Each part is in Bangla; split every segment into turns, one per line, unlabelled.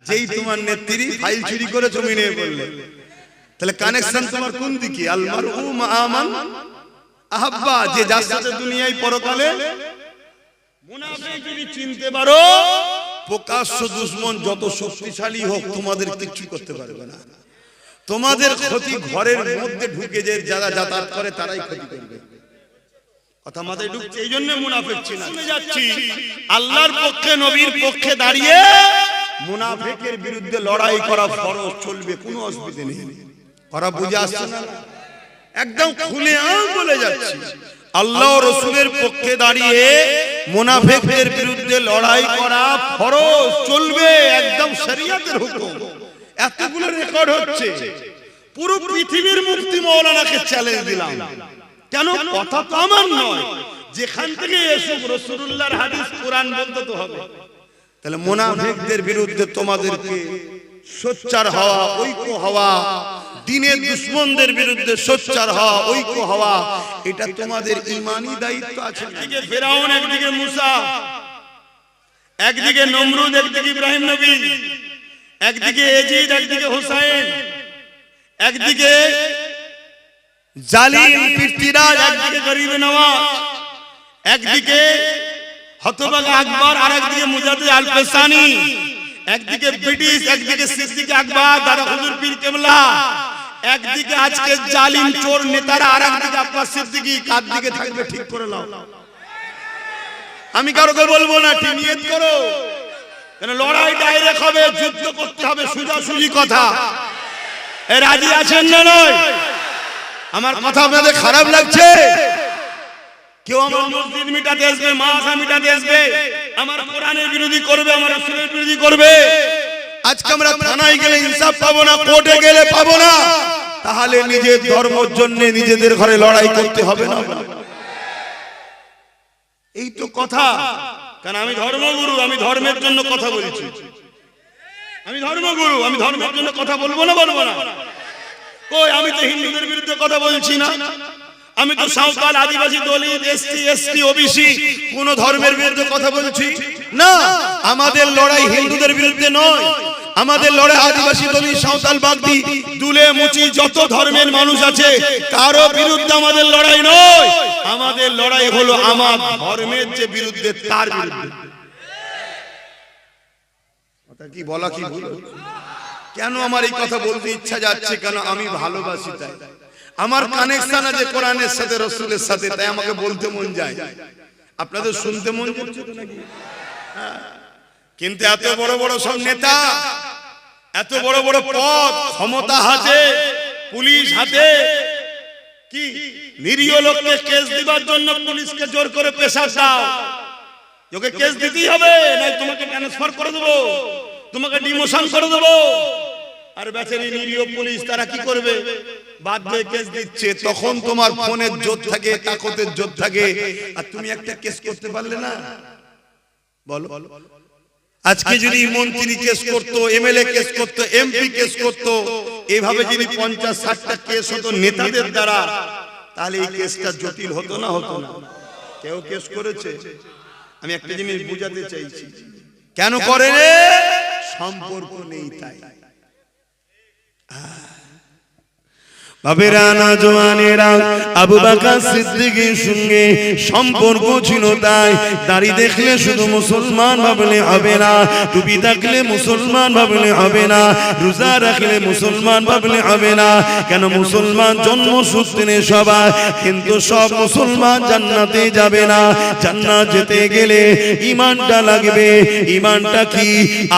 যেই তোমার নেত্রী ফাইল চুরি করে জমি নিয়ে বললে, তাহলে কানেকশন তোমার কোন দিকে? আল মারউ মা মান আহাব্বা, যে যার সাথে দুনিয়ায় পরকালে। মুনাফিক যদি চিনতে পারো, প্রকাশ্য দুশমন যত শক্তিশালী হোক তোমাদের কিছু করতে পারবে না। তোমাদের ক্ষতি ঘরের মধ্যে ঢুকে যে যারা যাতায়াত করে তারাই ক্ষতি করবে। কথা মাথায় ঢুকছে? এই জন্য মুনাফিক চিনা যাচ্ছি। আল্লাহর পক্ষে নবীর পক্ষে দাঁড়িয়ে মুনাফিকের বিরুদ্ধে লড়াই করা ফরজ, চলবে, কোনো অসুবিধা নেই। করা বুঝে আসছে না? একদম খুলে বলে যাচ্ছি, আল্লাহ ও রাসূলের পক্ষে দাঁড়িয়ে মুনাফিকদের বিরুদ্ধে লড়াই করা ফরজ, চলবে, একদম শরীয়তের হুকুম। এতগুলো রেকর্ড হচ্ছে, পুরো পৃথিবীর মুফতি মাওলানাকে চ্যালেঞ্জ দিলাম। কেন? কথা তো আমার নয়, যেখান থেকে এসব রাসূলুল্লাহর হাদিস কোরআন বলতে তো হবে। তাহলে মুনাফিকদের বিরুদ্ধে তোমাদেরকে সোচ্চার হওয়া, ঐক্য হওয়া, দ্বীনের দুশমনদের বিরুদ্ধে সোচ্চার হওয়া, ঐক্য হওয়া, এটা তোমাদের ঈমানি দায়িত্ব আছে। একদিকে ফিরাউন, একদিকে মুসা, একদিকে নমরুদ, একদিকে ইব্রাহিম নবী, একদিকে ইয়াজিদ, একদিকে হুসাইন, একদিকে জালিম পৃথ্বীরাজ, একদিকে গরিব নওয়াজ, একদিকে হতভাগা আকবর, আর একদিকে মুজাদ্দিদ আল পেসানি, একদিকে ব্রিটিশ, একদিকে সিদ্দিক আকবর, দাদা হুজুর পীর কেবলা, একদিকে আজকে জালিম চোর নেতারা, আর একদিকে আব্বাস সিদ্দিকী। কার দিকে থাকবে ঠিক করে নাও। আমি কারোকে বলবো না, ঠিক নিয়ত করো, কেন লড়াই ডাইরেক্ট হবে, যুদ্ধ করতে হবে, সোজাসুজি কথা। এ রাজি আছেন না? নয়? আমার কথা আপনাদের খারাপ লাগছে? কেউ আমার মসজিদ মিটাতে আসবে, মাদ্রাসা মিটাতে আসবে, আমার কোরআনের বিরোধী করবে, আমার রাসূলের বিরোধী করবে। আজকে আমরা থানায় গেলে ইনসাফ পাবো না, কোর্টে গেলে পাবো না, তাহলে নিজের ধর্মের জন্য নিজেদের ঘরে লড়াই করতে হবে না? এই তো কথা। কারণ আমি ধর্মগুরু, আমি ধর্মের জন্য কথা বলছি। আমি ধর্মগুরু, আমি ধর্মের জন্য কথা বলবো না? বলবো না? কই, আমি তো হিন্দুদের বিরুদ্ধে কথা বলছি না, আমি তো সাঁওতাল, আদিবাসী, দলিত, এসটি, এসটি, ওবিসি কোন ধর্মের বিরুদ্ধে কথা বলছি না। আমাদের লড়াই হিন্দুদের বিরুদ্ধে নয়, আমাদের লড়াই আদিবাসী, দলিত, সাঁওতাল, বাগদি, দুলে, মুচি, যত ধর্মের মানুষ আছে কারো বিরুদ্ধে আমাদের লড়াই নয়। আমাদের লড়াই হলো আমার ধর্মের যে বিরুদ্ধে, তার বিরুদ্ধে। কথা কি বলা কি ভুল? কেন আমার এই কথা বলতে ইচ্ছা যাচ্ছে? কেন আমি ভালোবাসি, তাই আমার কানেকশন আছে কোরআনের সাথে, রাসূলের সাথে, তাই আমাকে বলতে মন যায়। আপনাদের শুনতে মন যাচ্ছে তো নাকি? কিন্তু এত বড় বড় সব নেতা, এত বড় বড় পদ, ক্ষমতা হাতে, পুলিশ হাতে, কি নিরীহ লোককে কেস দিবার জন্য পুলিশকে জোর করে প্রেসার দাও, ওকে কেস দিতেই হবে, নাই তোমাকে ট্রান্সফার করে দেবো, তোমাকে ডিমোশন করে দেবো। আর বেচারি নিরীহ পুলিশ তারা কি করবে? বাধ্য হয়ে কেস দিচ্ছে। তখন তোমার ফোনের জোর থাকে, তাকতের জোর থাকে, আর তুমি একটা কেস করতে পারলে না। বলো, আজকে যদি মন্ত্রী কেস করতো, এমএলএ কেস করতো, এমপি কেস করতো, এইভাবে যদি 50-60টা কেস হতো নেতাদের দ্বারা, তাহলে এই কেসটা জটিল হতো না? হতো না? কেউ কেস করেছে? আমি একটা জিনিস বুঝাতে চাইছি, কেন করে? সম্পর্ক নেই, তাই। বাবেরা, নওজওয়ানেরা, আবু বকর সিদ্দিকের সঙ্গে সম্পর্ক ছিল, তাই দাড়ি দেখলে শুধু মুসলমান ভাবলে হবে না, টুপি থাকলে মুসলমান ভাবলে হবে না, রোজা রাখলে মুসলমান ভাবলে হবে না। কেন? মুসলমান জন্মসূত্রে সবাই, কিন্তু সব মুসলমান জান্নাতে যাবে না। জান্নাত যেতে গেলে ঈমানটা লাগবে। ঈমানটা কি?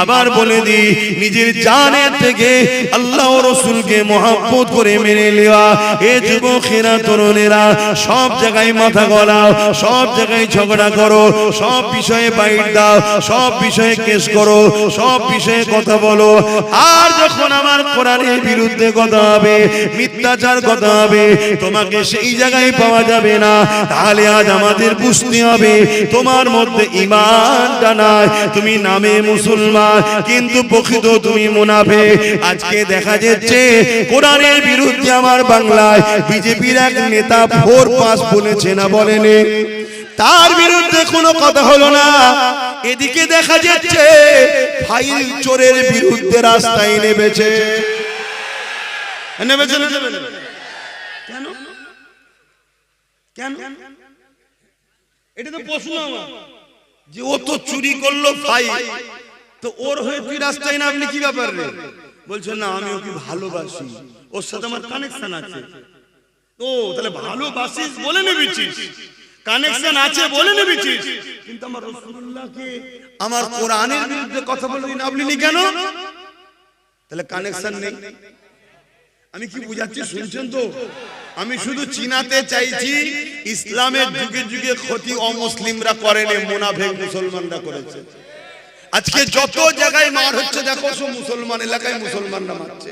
আবার বলে দি, নিজের জানের থেকে আল্লাহ ও রাসূলকে মহব্বত করে মেনে নেওয়া। এ যুবকেরা, তরুণেরা, সব জায়গায় মাথা গলাও, সব জায়গায় ঝগড়া করো, সব বিষয়ে বাইট দাও, সব বিষয়ে কেস করো, সব বিষয়ে কথা বলো। আর যখন আমার কোরআনের বিরুদ্ধে কথা হবে, মিথ্যাচার কথা হবে, তোমাকে সেই জায়গায় পাওয়া যাবে না। তাহলে আজ আমাদের বুঝতে হবে, তোমার মধ্যে ঈমানটা নাই। তুমি নামে মুসলমান, কিন্তু প্রকৃত তুমি মুনাফিক। আজকে দেখা যাচ্ছে কোরআনের বিরুদ্ধে আমার বাংলায় বিজেপির এক নেতা 4 পাস বলেছে না? বলেনি? তার বিরুদ্ধে কোনো কথা হলো না। এদিকে দেখা যাচ্ছে ফাইল চোরের বিরুদ্ধে রাস্তায় নেমেছে। কেন কেন এটা তো প্রশ্ন আমার, যে ও তো চুরি করলো ফাইল, তো ওর হয়ে তুই রাস্তায় না, আপনি কি ব্যাপার রে? বলছে না আমি ওকে ভালোবাসি, ওর সাথে আমার কানেকশন আছে। ও তাহলে ভালোবাসিস বলে নেবেছিস, কানেকশন আছে বলে নেবেছিস, কিন্তু আমার রাসূলুল্লাহকে আমার কোরআনের বিরুদ্ধে কথা বলবি না বলিনি কেন? তাহলে কানেকশন নেই। আমি কি বুঝাচ্ছি শুনছেন তো? আমি শুধু চিনাতে চাইছি ইসলামের যুগে যুগে ক্ষতি অমুসলিমরা করেনি, মুনাফিক মুসলমানরা করেছে। আজকে যত জায়গায় মার হচ্ছে দেখো, সব মুসলমান এলাকায় মুসলমানরা মারছে।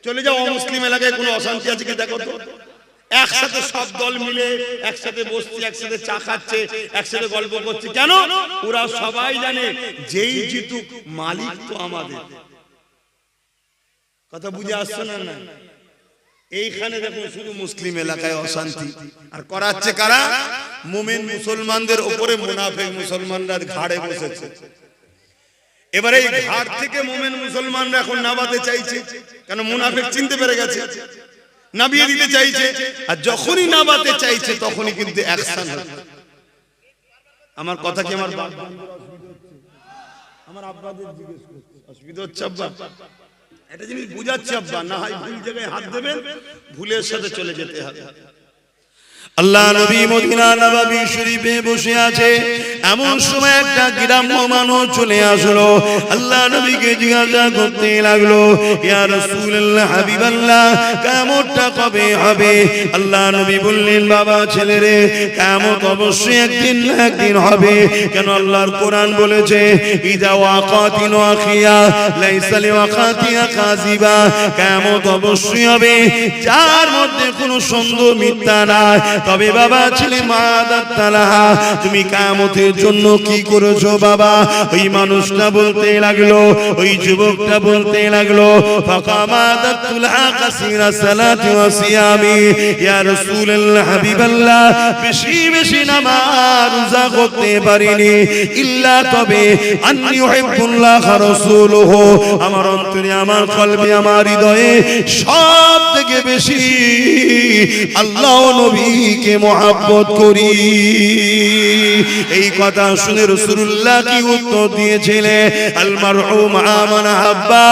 চলে যাও অমুসলিম এলাকায় কোনো অশান্তি আছে কি দেখো তো। একসাথে সব দল মিলে একসাথে বসছে, একসাথে চা খাচ্ছে, একসাথে গল্প করছে। কেন? ওরা সবাই জানে যেই জিতুক মালিক তো আমাদের। কথা বুঝে আসছে না? না, এইখানে দেখুন শুধু মুসলিম এলাকায় অশান্তি, আর করাচ্ছে কারা? মুমিন মুসলমানদের উপরে মুনাফিক মুসলমানরা ঘাড়ে বসেছে। এবারে এই ঘাড় থেকে মুমিন মুসলমানরা এখন নাবাতে চাইছে, কেন? মুনাফিক চিনতে পেরে গেছে, নাবিয়ে দিতে চাইছে। আর যখনই নাবাতে চাইছে তখনই কিন্তু অ্যাকশন হচ্ছে। আমার কথা কি আমার আব্বাদের জিজ্ঞেস করছে, অসুবিধা হচ্ছে আব্বা? এটা জিনিস বুঝাচ্ছি আব্বা, না হয় ভুল জায়গায় হাত দেবেন, ভুলের সাথে চলে যেতে হবে। আল্লাহ নবী মদিনা নববী শরীফে বসে আছে, এমন সময় একটা গ্রাম্য মানুষ চলে আসলো। আল্লাহ নবীকে জিজ্ঞাসা করতে লাগলো, ইয়া রাসূলুল্লাহ হাবিবাল্লাহ, কিয়ামতটা কবে হবে? আল্লাহ নবী বললেন, বাবা ছেলেরে, কিয়ামত অবশ্যই একদিন না একদিন হবে। কেন? আল্লাহর কোরআন বলেছে, ইযা ওয়াকাতিন ওয়াকিয়া লাইসা লিওয়াকাতিয়া কাযিবা। কিয়ামত অবশ্যই হবে, যার মধ্যে কোনো সন্দেহ মিথ্যা নাই। তবে বাবা ছেলে, মাদাতালাহা, তুমি কিয়ামতের জন্য কি করেছো বাবা? ওই মানুষটা বলতে লাগলো, ওই যুবকটা বলতে লাগলো, ফাকামাদাতুলহা কাসীরা সালাতি ওয়া সিয়ামি। ইয়া রাসূলুল্লাহ হাবিবাল্লাহ, বেশি বেশি নামাজ রোজা করতে পারিনি, ইল্লা তবে আন্নী উহিব্বুল্লাহ ওয়া রাসূলুহু, আমার অন্তরে, আমার কলবে, আমার হৃদয়ে সব থেকে বেশি আল্লাহ ও নবীকে মহব্বত করি। এই কথা শুনে রাসূলুল্লাহ কি উত্তর দিয়েছিলেন? আল মারউ মা মান আহাব্বা।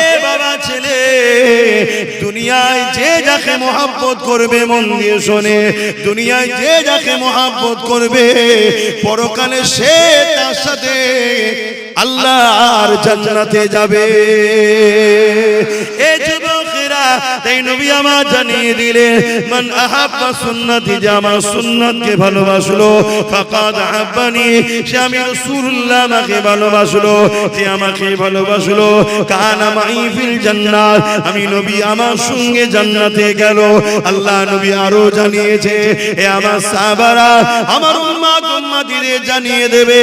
এ বাবা ছেলে, দুনিয়ায় যে যাকে মহব্বত করবে, মন দিয়ে শোনে, দুনিয়ায় যে যাকে মহব্বত করবে, পরকালে সে তার সাথে আল্লাহর জান্নাতে যাবে। এই যুবকেরা, তাই নবী আমার জানিয়ে দিলেন, মান আহাব্বা সুন্নতি, যে আমার সুন্নতকে ভালোবাসলো, ফাকাদ আহাব্বানি, সে আমি রাসূলুল্লাহ আমাকে ভালোবাসলো, যে আমাকে ভালোবাসলো, কানা মাই ফিল জান্নাত, আমি নবী আমার সঙ্গে জান্নাতে গেল। আল্লাহ নবী আরো জানিয়েছে, এ আমার সাহাবারা, আমার উম্মত উম্মতিদের জানিয়ে দেবে,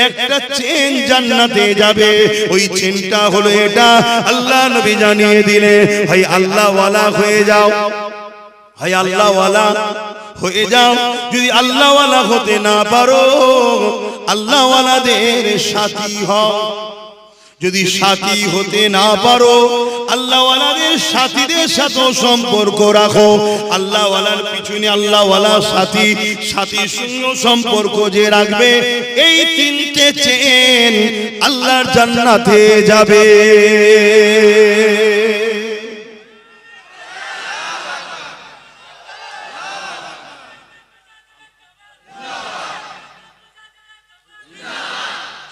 একটা চেন জান্নাতে যাবে। ওই চেনটা হলো এটা। আল্লাহ নবী জানিয়ে দিলে, ভাই আল্লাহ ওয়ালা হয়ে যাও, ভাই আল্লাহ ওয়ালা হয়ে যাও। যদি আল্লাহ ওয়ালা হতে না পারো, আল্লাহ ওয়ালাদের সাথী হও। যদি সাথী হতে না পারো, আল্লাহ ওয়ালাদের সাথীদের সাথে সম্পর্ক রাখো। আল্লাহ ওয়ালার পিছনে আল্লাহ ওয়ালা সাথী, সাথীর সঙ্গে সম্পর্ক যে রাখবে, এই তিনটে চেন আল্লাহর জান্নাতে যাবে।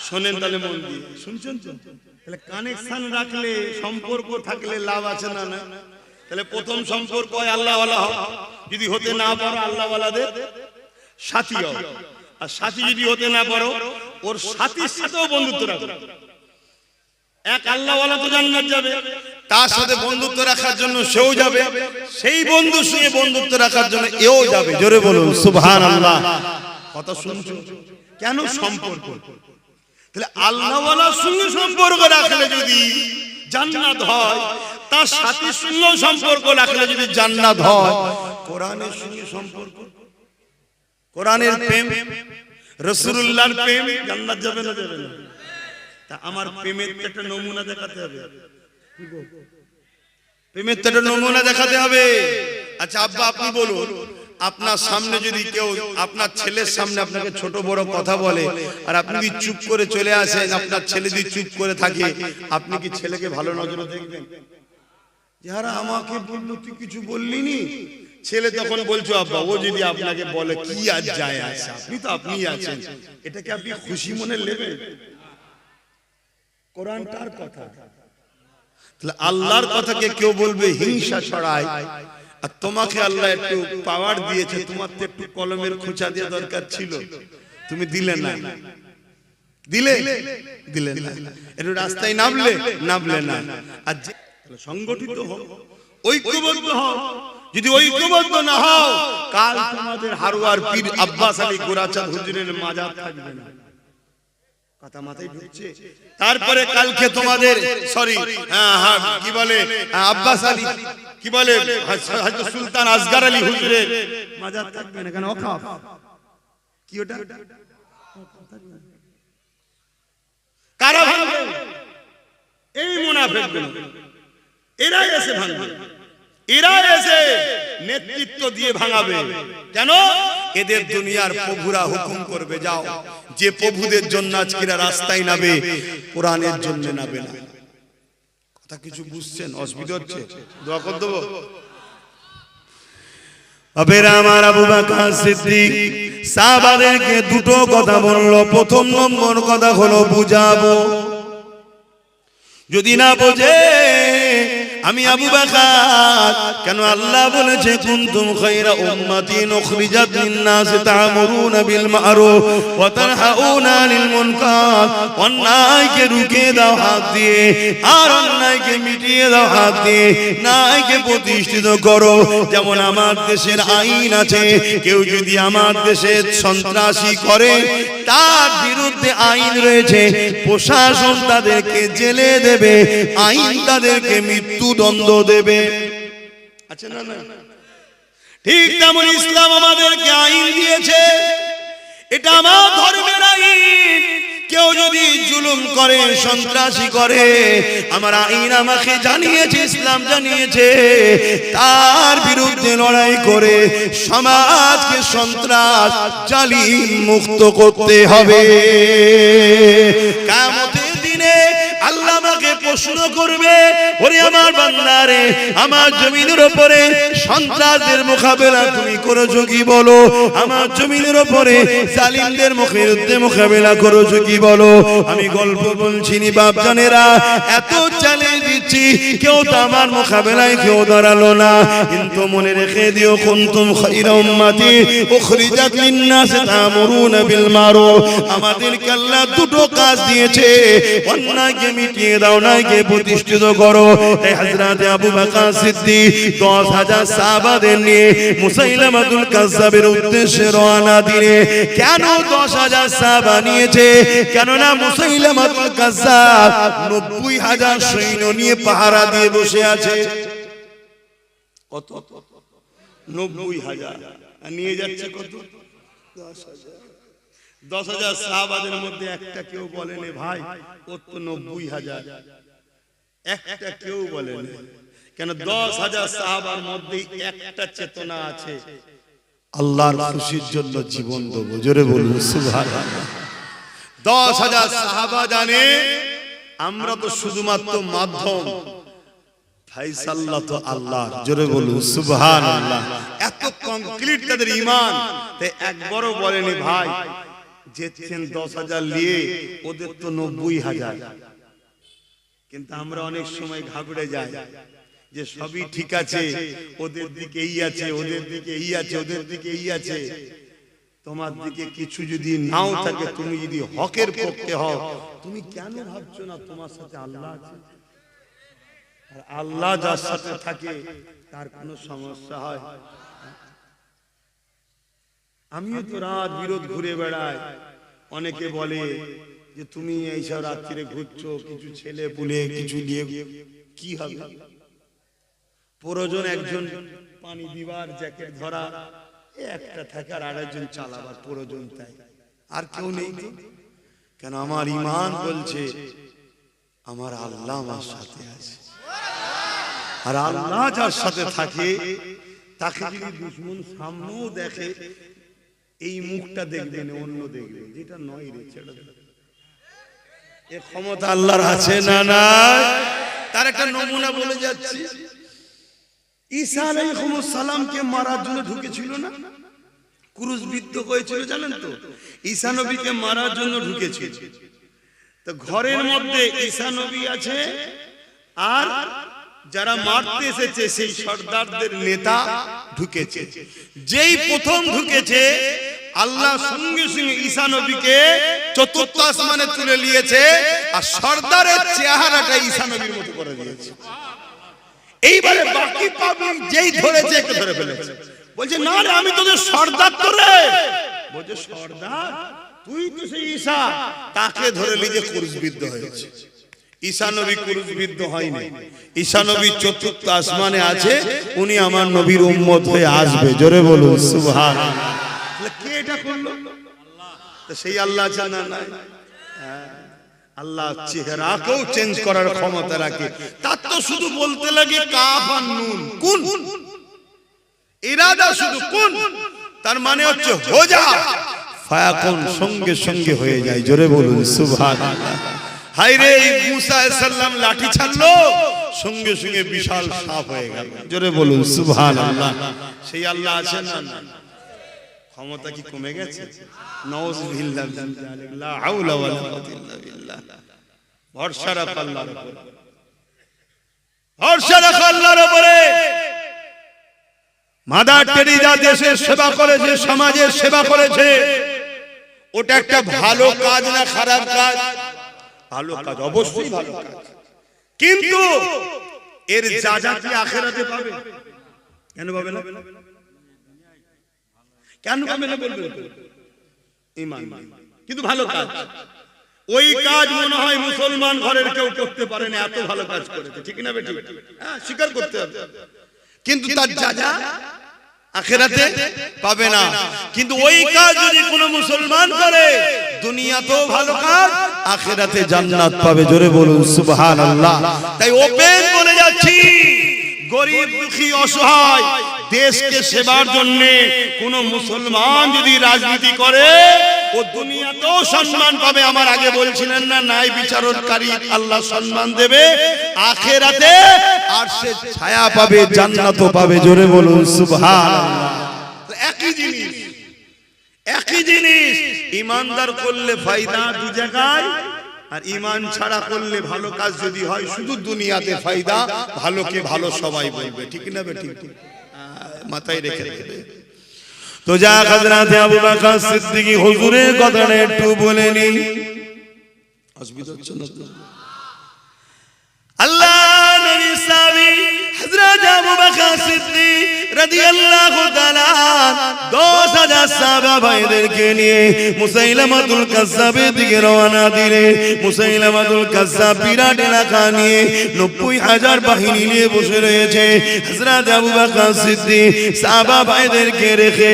শোনেন তাহলে মন দিয়ে, শুনছেন তো? তাহলে কানেকশন রাখলে, সম্পর্ক থাকলে লাভ আছে না? না। তাহলে প্রথম সম্পর্ক হয় আল্লাহ ওয়ালা হও। যদি হতে না পারো, আল্লাহ ওয়ালাদের সাথী হও। আর সাথী যদি হতে না পারো, ওর সাথীর সাথেও বন্ধুত্ব রাখো। এক আল্লাহ ওয়ালা তো জান্নাত যাবে, তার সাথে বন্ধুত্ব রাখার জন্য সেও যাবে, সেই বন্ধুর সঙ্গে বন্ধুত্ব রাখার জন্য এও যাবে। জোরে বলুন সুবহানাল্লাহ। কথা শুনছো? কেন? সম্পর্ক। তাহলে আল্লাহ ওয়ালার সঙ্গে সম্পর্ক রাখলে যদি জান্নাত হয়, তার সাথীর সঙ্গে সম্পর্ক রাখলে যদি জান্নাত হয়, কোরআনের সঙ্গে সম্পর্ক, কোরআনের প্রেম, রাসূলুল্লাহর প্রেম জান্নাত যাবে না যাবে না? তা আমার প্রেমের একটা নমুনা দেখাতে হবে, প্রেমের একটা নমুনা দেখাতে হবে। আচ্ছা আব্বা আপনি বলুন, আপনার সামনে যদি কেউ আপনার ছেলের সামনে আপনাকে ছোট বড় কথা বলে আর আপনি যদি চুপ করে চলে আসেন, আপনার ছেলে যদি চুপ করে থাকে, আপনি কি ছেলেকে ভালো নজরে দেখবেন? যারা আমাকে বললো তুই কিছু বললি নি, ছেলে তখন বলছো আব্বা ও যদি আপনাকে বলে কি আর যায় আসে, আপনি তো আপনিই আছেন, এটাকে আপনি খুশি মনে নেবেন? কোরআন কার কথা? তাহলে আল্লাহর কথাকে কেউ বলবে হিংসা ছড়ায়, আর তোমাকে আল্লাহ একটু পাওয়ার দিয়েছে, তোমার তো একটু কলমের খোঁচা দেওয়া দরকার ছিল, তুমি দিলে না, দিলে না, একটু রাস্তায় নামলে না। আর সংগঠিত হও, ঐক্যবদ্ধ হও। যদি ঐক্যবদ্ধ না হও, কাল তোমাদের হারুয়ার পীর আব্বাস আলী গোরাচাঁদ হুজুরের মাজার থাকবে না। কথা মাথায় ঢুকছে? তারপরে কালকে তোমাদের কি বলে আব্বাস আলী, কি বলে হযরত সুলতান আসগর আলী হুজুরের মাজার থাকবে না। কেন? ওয়াকফ। কি ওটা? কারা ভাঙবে? এই মুনাফিকগুলো, এরা এসে ভাঙবে, এরা এসে নেতৃত্ব দিয়ে ভাঙাবে। কেন? এদের দুনিয়ার প্রভুরা হুকুম করবে যাও, যে প্রভুদের জন্য আজকেরা রাস্তায় নাবে, কোরআনের জন্য নাবে না। কথা কিছু বুঝছেন? অসুবিধা হচ্ছে? দোয়া করে দেবো। আবেরা আমার আবু বকর সিদ্দিক সাহাবাদেরকে দুটো কথা বললো। প্রথম নম্বর কথা হলো বুঝাবো, যদি না বোঝে আমি আবু বকর, কেন আল্লাহ বলেছে কুনতুম খায়রা উম্মাতিন উখরিজাত লিন-নাস তা'মুরুনা বিল মা'রুফ ওয়া তানহাউনা আনিল মুনকার। অন্যায়কে রুখে দাও হাত দিয়ে, আর অন্যায়কে মিটিয়ে দাও হাত দিয়ে, ন্যায়কে প্রতিষ্ঠিত করো। যেমন আমার দেশের আইন আছে, কেউ যদি আমার দেশে সন্ত্রাসী করে তার বিরুদ্ধে আইন রয়েছে, প্রশাসন তাদেরকে জেলে দেবে, আইন তাদেরকে মৃত্যুদণ্ড দেবে। আচ্ছা না? ঠিক তেমন ইসলাম আমাদেরকে আইন দিয়েছে, এটা আমার ধর্মের আইন। কেউ যদি জুলুম করে, সন্ত্রাসী করে, আমার আইন আমাকে জানিয়েছে, ইসলাম জানিয়েছে, তার বিরুদ্ধে লড়াই করে সমাজকে সন্ত্রাস জালিম মুক্ত করতে হবে। কিয়ামতের দিনে আল্লাহ আমাকে প্রশ্ন করবে, ওরে আমার বান্দারে, আমার জমিনের উপরে সন্ত্রাসীদের মোকাবেলা তুমি করেছো কি বলো? আমার জমিনের উপরে জালিমদের বিরুদ্ধে মোকাবেলা করেছো কি বলো? আমি গল্প বলছি নি বাপজানেরা, এত চ্যালেঞ্জ দিচ্ছি, কেউ তো আমার মোকাবেলায় কেউ দাঁড়ালো না। কিন্তু মনে রেখে দিও, কুনতুম খায়রা উম্মাতি উখরিজাত লিন-নাস তা'মুরুনা বিল মা'রুফ। আমাদেরকে আল্লাহ দুটো কাজ দিয়েছে, অন্যায়কে মিটিয়ে দাও, ন্যায়কে প্রতিষ্ঠিত করো। এই হযরত আবু বকর সিদ্দিক 10,000 সাহাবাদের নিয়ে মুসাইলামাতুল কাজ্জাবের উদ্দেশ্যে রওনা দিলে। কেন 10,000 সাহাবা নিয়েছে? কেননা মুসাইলামাতুল কাজ্জাব 90,000 সৈন্য নিয়ে পাহারা দিয়ে বসে আছে। কত? 90,000। আর নিয়ে যাচ্ছে কত? 10,000। 10,000 সাহাবাদের মধ্যে একটা কেউ বলেনি ভাই ও তো 90,000, একটা কেউ বলেনি। কেন? 10,000 সাহাবার মধ্যে একটা চেতনা আছে, আল্লাহর খুশির জন্য জীবন দেব। জোরে বলুন সুবহানাল্লাহ। 10,000 সাহাবা জানে আমরা তো শুধুমাত্র মাধ্যম, ফায়সালা তো আল্লাহ। জোরে বলুন সুবহানাল্লাহ। এত কমপ্লিট তাদের ঈমান, তাই একবারও বলেনি ভাই যেতেন 10,000 নিয়ে, ওদের তো 90,000। কিন্তু আমরা অনেক সময় ঘাবড়ে যাই যে সবই ঠিক আছে, ওদের দিকে এই আছে, ওদের দিকে এই আছে, ওদের দিকে এই আছে। তোমার দিকে কিছু যদি নাও থাকে, তুমি যদি হকের পক্ষে হও, তুমি কেন ভাবছো না তোমার সাথে আল্লাহ আছে? আর আল্লাহ যার সাথে থাকে তার কোনো সমস্যা হয়? আমিও তো রাত বিরোধ ঘুরে বেড়াই। অনেকে বলে যে তুমি এইসব রাত্রিরে ঘুরছো, কিছু ছেলে পুলে কিছু নিয়ে কি হবে? প্রয়োজন একজন পানি দিবার, জ্যাকেট ধরা, একটা থাকে, আর আরেকজন চালাবার প্রয়োজন। তাই আর কেউ নেই তো। কেন? আমার ঈমান বলছে আমার আল্লাহ আমার সাথে আছে। আর আল্লাহ যার সাথে থাকে তাকে যদি দুশমন সামনেও দেখে এই মুখটা দেখবে না, অন্য দেখবে, যেটা নয় রে ছেড়ে দে। এ ক্ষমতা আল্লাহর আছে না নাই? তার একটা নমুনা বলে যাচ্ছি। ঈসা আলাইহিস সালামকে মারার জন্য ঢুকেছিল না, ক্রুশবিদ্ধ হয়েছিল জানেন তো? ঈসা নবীকে মারার জন্য ঢুকেছিল। তো ঘরের মধ্যে ঈসা নবী আছে, আর যারা মারতে এসেছে সেই সর্দারদের নেতা ঢুকেছে। যেই প্রথম ঢুকেছে আল্লাহ সঙ্গে সঙ্গে ঈসা নবীকে চতুর্থ আসমানে তুলে নিয়েছে, আর সর্দারের চেহারাটা ঈসা নবীর মতো করে দিয়েছে। এইবারে বাকি পাবলিক যেই ধরেছে একটু ধরে ফেলেছে, বলছে না রে আমি তোদের সর্দার তো রে। বলছে সর্দার তুই তো সেই ঈসা। তাকে ধরে নিয়ে ক্রুশবিদ্ধ হয়েছে। ঈসা নবী ক্রুশবিদ্ধ হয়নি। ঈসা নবী চতুর্থ আসমানে আছে, উনি আমার নবীর উম্মত হয়ে আসবে। জোরে বলুন সুবহানাল্লাহ। কে এটা করলো? তো সেই আল্লাহ জানা নাই? আল্লাহ চেহারাকেও চেঞ্জ করার ক্ষমতা রাখে। তার তো শুধু বলতে লাগে কাফ আর নুন, কুন, ইরাদা শুধু কুন, তার মানে হচ্ছে হো যা, ফায়াকুন, সঙ্গে সঙ্গে হয়ে যায়। জোরে বলুন সুবহানাল্লাহ। হায়রে মুসা আলাইহিস সালাম লাঠি ছাড়লো, সঙ্গে সঙ্গে বিশাল সাপ হয়ে গেল। জোরে বলুন সুবহানাল্লাহ। সেই আল্লাহ আছেন না? ক্ষমতা কি কমে গেছে? নাউযুবিল্লাহ, লা হাওলা ওয়ালা কুওয়াতা ইল্লা বিল্লাহ। ভরসা রাখ আল্লাহর উপরে, ভরসা রাখ আল্লাহর উপরে। মাদার টেরেসা দেশের সেবা করেছে, সমাজের সেবা করেছে, ওটা একটা ভালো কাজ না খারাপ কাজ? ভালো কাজ, অবশ্যই ভালো কাজ। কিন্তু এর যাজা কি আখিরাতে পাবে? কেন পাবে না? কেন পাবে না বলবেন? ঈমান, কিন্তু ভালো কাজ। ওই কাজ মনে হয় মুসলমান ঘরের কেউ করতে পারে না, এত ভালো কাজ করেছে। ঠিক না বেঠিক? হ্যাঁ, স্বীকার করতে হবে। কিন্তু তার যাজা আখিরাতে পাবে না। কিন্তু ওই কাজ যদি কোনো মুসলমান করে, দুনিয়াতেও ভালো কাজ, আখিরাতে জান্নাত পাবে। জোরে বলুন সুবহানাল্লাহ। তাই ওপেন বলে যাচ্ছি, গরিব দুঃখী অসহায় দেশকে সেবার জন্য কোন মুসলমান যদি রাজনীতি করে, ও দুনিয়াতেও সম্মান পাবে। আমার আগে বলছিলেন না, ন্যায় বিচারকারী আল্লাহ সম্মান দেবে, আখিরাতে আরশে ছায়া পাবে, জান্নাতও পাবে। জোরে বলুন সুবহানাল্লাহ। একই জিনিস, একই জিনিস। ইমানদার করলে ফায়দা দু জায়গায়, আর ঈমান ছাড়া করলে ভালো কাজ যদি হয় শুধু দুনিয়াতে ফায়দা, ভালোকে ভালো সবাই বলবে। ঠিক না বেঠিক? মাথায় রেখে দেবে। তো যা হযরত আবু বকর সিদ্দিকী হুজুরের কথাটা একটু বলে নিন। অসুবিধা হচ্ছে না? আল্লাহ নবী সাহাবী হযরত আবু বকর সিদ্দিক রাদিয়াল্লাহু তাআলা 10000 সাহাবা ভাইদেরকে নিয়ে মুসাইলামাতুল কাজ্জাবের দিকে রওনা দিলেন। মুসাইলামাতুল কাজ্জাব বিরাট এলাকা নিয়ে 90000 বাহিনী নিয়ে বসে রয়েছে। হযরত আবু বকর সিদ্দিক সাহাবা ভাইদেরকে রেখে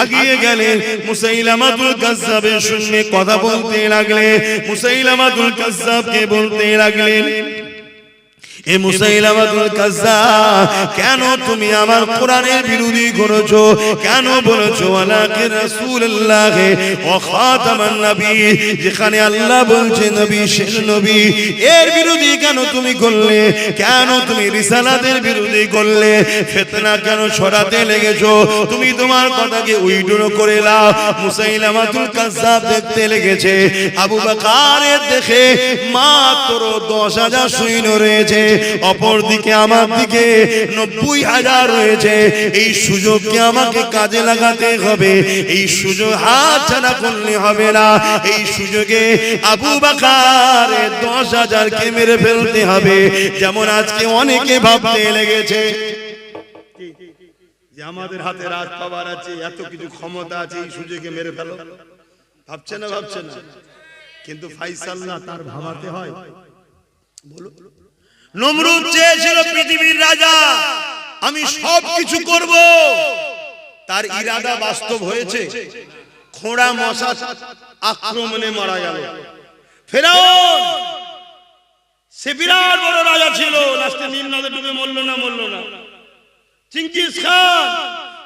আগিয়ে গেলেন। মুসাইলামাতুল কাজ্জাবের সঙ্গে কথা বলতে লাগলেন। মুসাইলামাতুল কাজ্জাবকে বলতে লাগলেন, এ মুসাইলামাতুল কাজ্জাব, কেন তুমি আমার কোরআনের বিরোধী করেছো? কেন বলেছো ওয়ালাকি রাসূলুল্লাহ ওয়া খাতামান নবী, যেখানে আল্লাহ বলছে নবী শেষ নবী, এর বিরোধী কেন তুমি করলে? কেন তুমি রিসালাতের বিরোধী করলে? ফিতনা কেন ছড়াতে লেগেছো? তুমি তোমার কথাকে উইড্রো করে নাও। মুসাইলামাতুল কাজ্জাব দেখতে লেগেছে আবু বকরের দেখে মাত্র 10000 সৈন্য রয়েছে, অপরদিকে আমার দিকে 90000 রয়েছে। এই সুযোগকে আমাকে কাজে লাগাতে হবে, এই সুযোগ হাতছাড়া করলে হবে না। এই সুযোগে আবু বকর 10000 কে মেরে ফেলতে হবে। যেমন আজকে অনেকে ভাবতে লেগেছে যে আমাদের হাতে রাজ পাওয়ার আছে, এত কিছু ক্ষমতা আছে, এই সুযোগে মেরে ফেলো। ভাবছে না? ভাবছে না? কিন্তু ফাইসাল না, তার ভাবাতে হয়। বলো, নমরুদ চেয়েছিল পৃথিবীর রাজা, আমি সব কিছু করব। তার ইরাদা বাস্তব হয়েছে? খোঁড়া মশা আক্রমণে মারা গেল। ফেরাউন সে বিরাট বড় রাজা ছিল, লাস্টে নীল নদে ডুবে মরলো না। চিঙ্গিস খান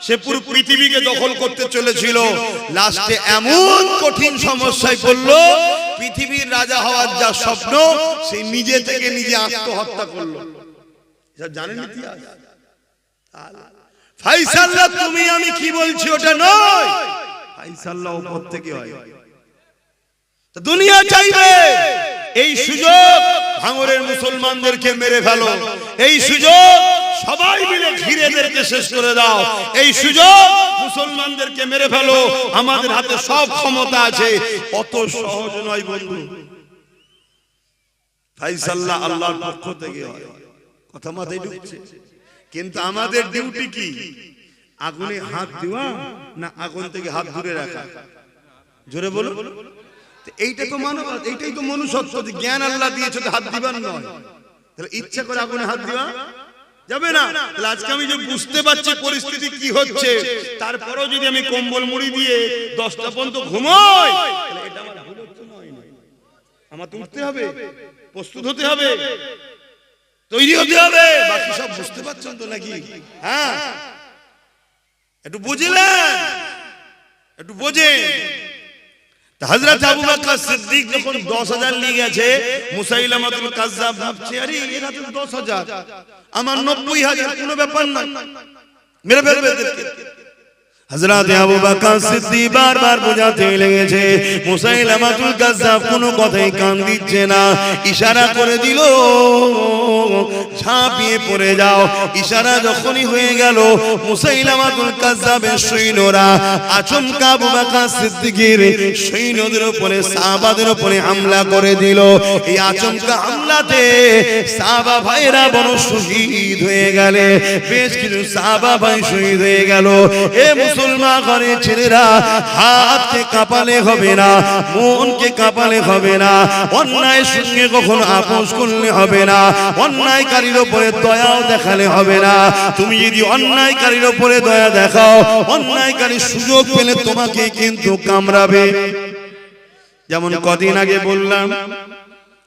সে পুরো পৃথিবীকে দখল করতে চলেছিল, লাস্টে এমন কঠিন সমস্যায় পড়লো, পৃথিবীর রাজা হওয়ার যা স্বপ্ন সে নিজে থেকে নিজে আত্মহত্যা করলো। জানেন ইতিহাস? ফাইসাল্লাহ তুমি আমি কি বলছি ওটা নয়, ফাইসাল্লাহ উপর থেকে হয়। দুনিয়া চাইবে এই সুযোগ ভাঙরের মুসলমানদেরকে মেরে ফেলো, এই সুযোগ সবাই মিলে ঘিরেদেরকে শেষ করে দাও, এই সুযোগ মুসলমানদেরকে মেরে ফেলো, আমাদের হাতে সব ক্ষমতা আছে। অত সহজ নয় বন্ধু, ফাইসাল্লাহ আল্লাহর পক্ষ থেকে হয়। কথা মাথায় ঢুকছে? কিন্তু আমাদের ডিউটি কি? আগুনে হাত দেওয়া না আগুন থেকে হাত দূরে রাখা? জোরে বলো। এইটা তো মানব, এইটাই তো মনুষ্যত্ব। জ্ঞান আল্লাহ দিয়েছে, হাত দিবার নয়। তাহলে ইচ্ছা করে আগুনে হাত দিবা যাবে না। তাহলে আজকে আমি যে বুঝতে পারছি পরিস্থিতি কি হচ্ছে, তারপরেও যদি আমি কম্বল মুড়ি দিয়ে 10টা পর্যন্ত ঘুমোই, তাহলে এটা আমার ভুল হচ্ছে নয়। আমার তো উঠতে হবে, প্রস্তুত হতে হবে, তৈরি হতে হবে। বাকি সব বুঝতে পারছেন তো নাকি? হ্যাঁ, একটু বুঝলেন, একটু বোঝেন। হযরত আবু বকর সিদ্দিক যখন 10,000 নিয়ে গেছে, মুসাইলামাতুল কাজ্জাব ভাবছে আরে এরা তো 10,000, আমার 90,000, কোনো ব্যাপার না, মেরে ফেলবে এদেরকে। হযরত আবু বকর সিদ্দিক বারবার বোঝাতে লেগেছে, মুসাইলামাতুল কাজ্জাব কোনো কথাই কান দিচ্ছে না। ইশারা করে দিল ঝাঁপিয়ে পড়ে যাও। ইশারা যখনই হয়ে গেল, মুসাইলামাতুল কাজ্জাবের সৈন্যরা আচমকা আবু বকর সিদ্দিকের সৈন্যদের উপরে, সাহাবাদের উপরে হামলা করে দিল। এই আচমকা হামলাতে সাহাবা ভাইরা বড় শহীদ হয়ে গেলে, বেশ কিছু সাহাবা ভাই শহীদ হয়ে গেল। এ মুসলমান ঘরের ছেলেরা, হাতকে কাঁপালে হবে না, মনকে কাঁপালে হবে না, অন্যায়ের সঙ্গে কখনো আপোষ করলে হবে না, অন্যায়কারীর উপরে দয়াও দেখালে হবে না। তুমি যদি অন্যায়কারীর উপরে দয়া দেখাও, অন্যায়কারীর সুযোগ পেলে তোমাকে কিন্তু কামড়াবে। যেমন কদিন আগে বললাম,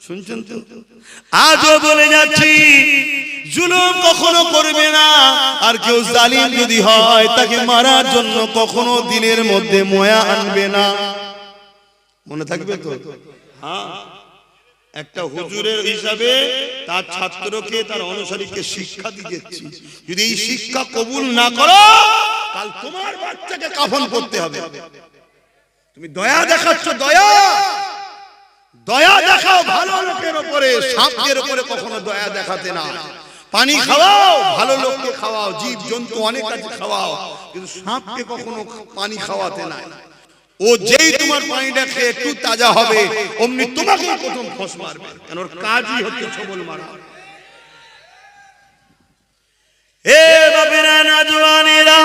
শুনছেন তো? আজও বলে যাচ্ছি, জুলুম কখনো করবে না। আর কেউ জালিম যদি হয়, তাকে মারার জন্য কখনো দিলের মধ্যে ময়া আনবে না। মনে থাকবে তো? হ্যাঁ, একটা হুজুরের হিসাবে তার ছাত্রকে, তার অনুসারীকে শিক্ষা দিয়েছি, যদি এই শিক্ষা কবুল না করো, কাল তোমার বাচ্চাকে কাফন করতে হবে। তুমি দয়া দেখাচ্ছ, দয়া দেখাও ভালো লোকের উপরে, সাপের উপরে কখনো দয়া দেখাতে না। পানি খাওয়াও, ভালো লোককে খাওয়াও, জীব জন্তু অনেক কাছে খাওয়াও, কিন্তু সাপকে কখনো পানি খাওয়াতে না। ও যেই তোমার পানিটা খেয়ে একটু তাজা হবে, অমনি তোমাকে প্রথম ফস মারবে, কারণ ওর কাজই হচ্ছে ছবল মারা। এ বাবেরা না জওয়ানেরা,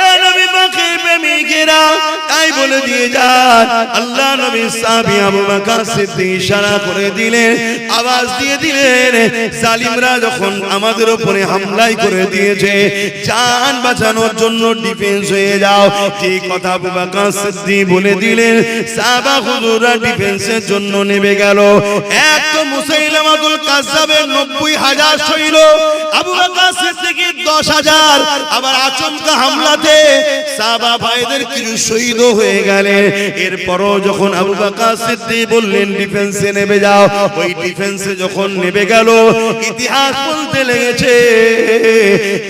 এ নবী পাকের প্রেমিকেরা, তাই বলে দিয়ে যান। আল্লাহ নবী সাহাবী আবু বকর সিদ্দিক ইশারা করে দিলেন, আওয়াজ দিয়ে দিলেন, জালিমরা যখন আমাদের উপরে হামলাই করে দিয়েছে, জান বাঁচানোর জন্য ডিফেন্স হয়ে যাও। এই কথা আবু বকর সিদ্দিক বলে দিলেন। সাহাবা হুজুররা ডিফেন্সের জন্য নেমে গেল। এক তো মুসাইলামাতুল কাজ্জাবের 90,000 সৈন্য, আবু বকর সিদ্দিকের 10,000। আবার আচমকা হামলাতে সাহাবা ভাইদের কিছু শহীদ হয়ে গেলেন। এরপরও যখন আবু বকর সিদ্দিক বললেন ডিফেন্সে নেমে যাও, ওই ডিফেন্সে যখন নেমে গেল, ইতিহাস বলতে লেগেছে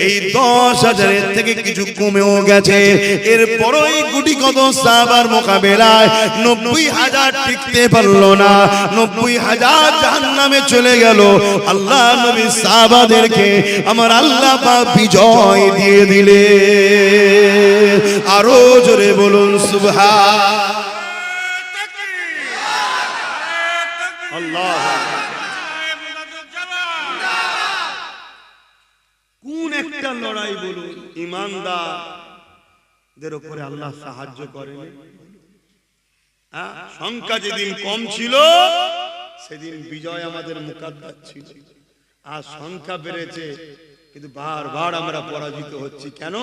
এই 10,000 থেকে কিছু কমেও গেছে। এরপরও এই গুটি কত সাহাবার মোকাবেলায় 90,000 টিকতে পারলো না, 90,000 জাহান্নামে চলে গেল। আল্লাহ নবী সাহাবাদেরকে আমার আল্লাহ পাক বিজয় দিয়ে দিলে। আরো জোরে বলুন সুবহানাল্লাহ। কোন একটা লড়াই বলুন, ইমানদারদের উপরে আল্লাহ সাহায্য করেন। সংখ্যা যেদিন কম ছিল, সেদিন বিজয় আমাদের মুকাদ্দার ছিল। আর সংখ্যা বেড়েছে, কিন্তু বারবার আমরা পরাজিত হচ্ছি। কেন?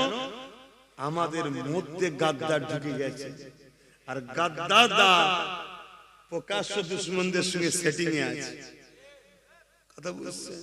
আমাদের মধ্যে গাদ্দার ঢুকে গেছে। আর গাদ্দার দা প্রকাশ্য দুশ্মনদের সঙ্গে সেটিং এ আছে। কথা বুঝছেন?